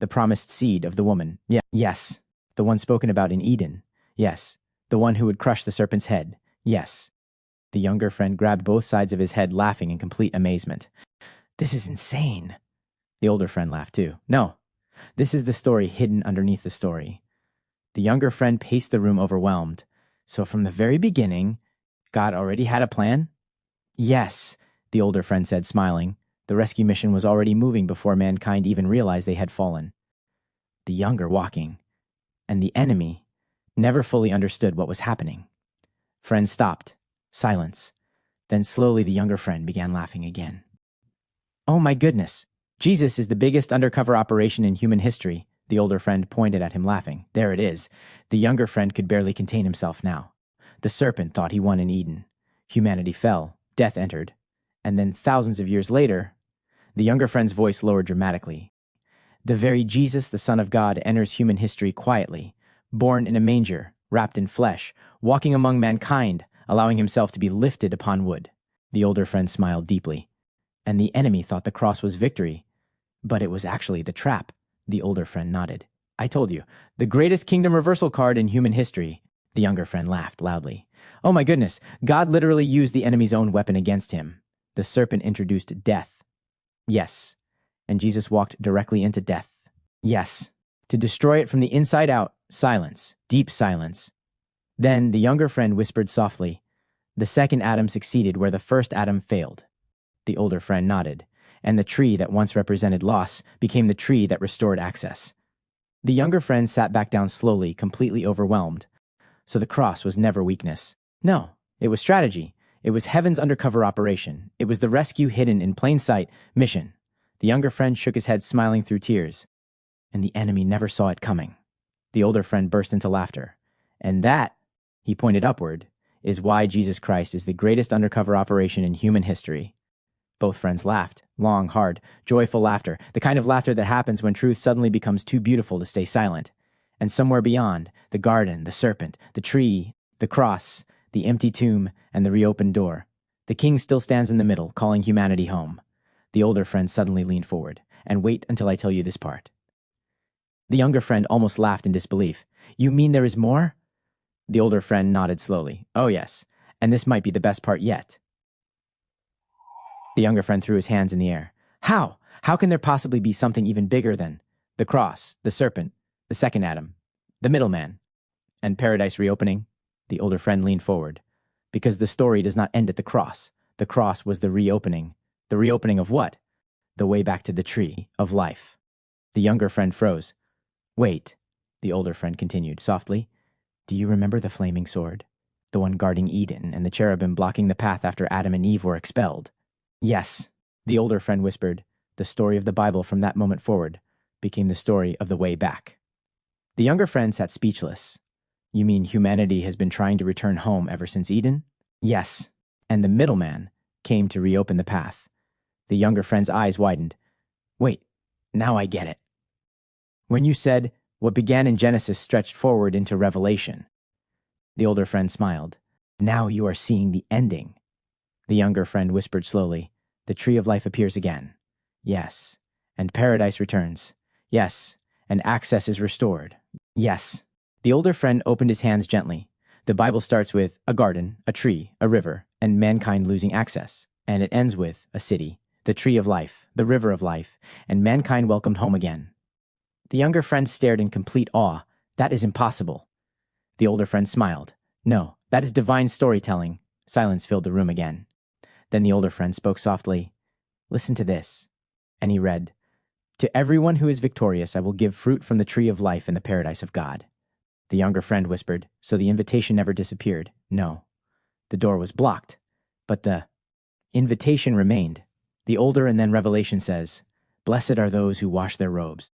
The promised seed of the woman. Yeah. Yes. The one spoken about in Eden. Yes. The one who would crush the serpent's head. Yes. The younger friend grabbed both sides of his head, laughing in complete amazement. This is insane. The older friend laughed too. No. This is the story hidden underneath the story. The younger friend paced the room, overwhelmed. So from the very beginning, God already had a plan? Yes, the older friend said, smiling. The rescue mission was already moving before mankind even realized they had fallen. The younger walking, and the enemy never fully understood what was happening. Friend stopped. Silence. Then slowly the younger friend began laughing again. Oh my goodness! Jesus is the biggest undercover operation in human history. The older friend pointed at him, laughing. There it is. The younger friend could barely contain himself now. The serpent thought he won in Eden. Humanity fell. Death entered. And then thousands of years later, the younger friend's voice lowered dramatically. The very Jesus, the Son of God, enters human history quietly, born in a manger, wrapped in flesh, walking among mankind, allowing himself to be lifted upon wood. The older friend smiled deeply. And the enemy thought the cross was victory, but it was actually the trap. The older friend nodded. I told you, the greatest kingdom reversal card in human history. The younger friend laughed loudly. Oh my goodness, God literally used the enemy's own weapon against him. The serpent introduced death. Yes. And Jesus walked directly into death. Yes. To destroy it from the inside out. Silence. Deep silence. Then the younger friend whispered softly, the second Adam succeeded where the first Adam failed. The older friend nodded, and the tree that once represented loss became the tree that restored access. The younger friend sat back down slowly, completely overwhelmed. So the cross was never weakness. No, it was strategy. It was heaven's undercover operation. It was the rescue hidden in plain sight mission. The younger friend shook his head, smiling through tears. And the enemy never saw it coming. The older friend burst into laughter. And that, he pointed upward, is why Jesus Christ is the greatest undercover operation in human history. Both friends laughed, long, hard, joyful laughter, the kind of laughter that happens when truth suddenly becomes too beautiful to stay silent. And somewhere beyond, the garden, the serpent, the tree, the cross, the empty tomb, and the reopened door. The king still stands in the middle, calling humanity home. The older friend suddenly leaned forward. And wait until I tell you this part. The younger friend almost laughed in disbelief. You mean there is more? The older friend nodded slowly. Oh yes, and this might be the best part yet. The younger friend threw his hands in the air. How? How can there possibly be something even bigger than the cross, the serpent, the second Adam, the middleman, and paradise reopening? The older friend leaned forward. Because the story does not end at the cross. The cross was the reopening. The reopening of what? The way back to the tree of life. The younger friend froze. Wait, the older friend continued softly. Do you remember the flaming sword? The one guarding Eden and the cherubim blocking the path after Adam and Eve were expelled? Yes, the older friend whispered. The story of the Bible from that moment forward became the story of the way back. The younger friend sat speechless. You mean humanity has been trying to return home ever since Eden? Yes, and the middleman came to reopen the path. The younger friend's eyes widened. Wait, now I get it. When you said what began in Genesis stretched forward into Revelation. The older friend smiled. Now you are seeing the ending. The younger friend whispered slowly. The tree of life appears again. Yes. And paradise returns. Yes. And access is restored. Yes. The older friend opened his hands gently. The Bible starts with a garden, a tree, a river, and mankind losing access. And it ends with a city, the tree of life, the river of life, and mankind welcomed home again. The younger friend stared in complete awe. That is impossible. The older friend smiled. No, that is divine storytelling. Silence filled the room again. Then the older friend spoke softly. Listen to this. And he read, To everyone who is victorious, I will give fruit from the tree of life in the paradise of God. The younger friend whispered, so the invitation never disappeared. No. The door was blocked, but the invitation remained. The older and then Revelation says, Blessed are those who wash their robes.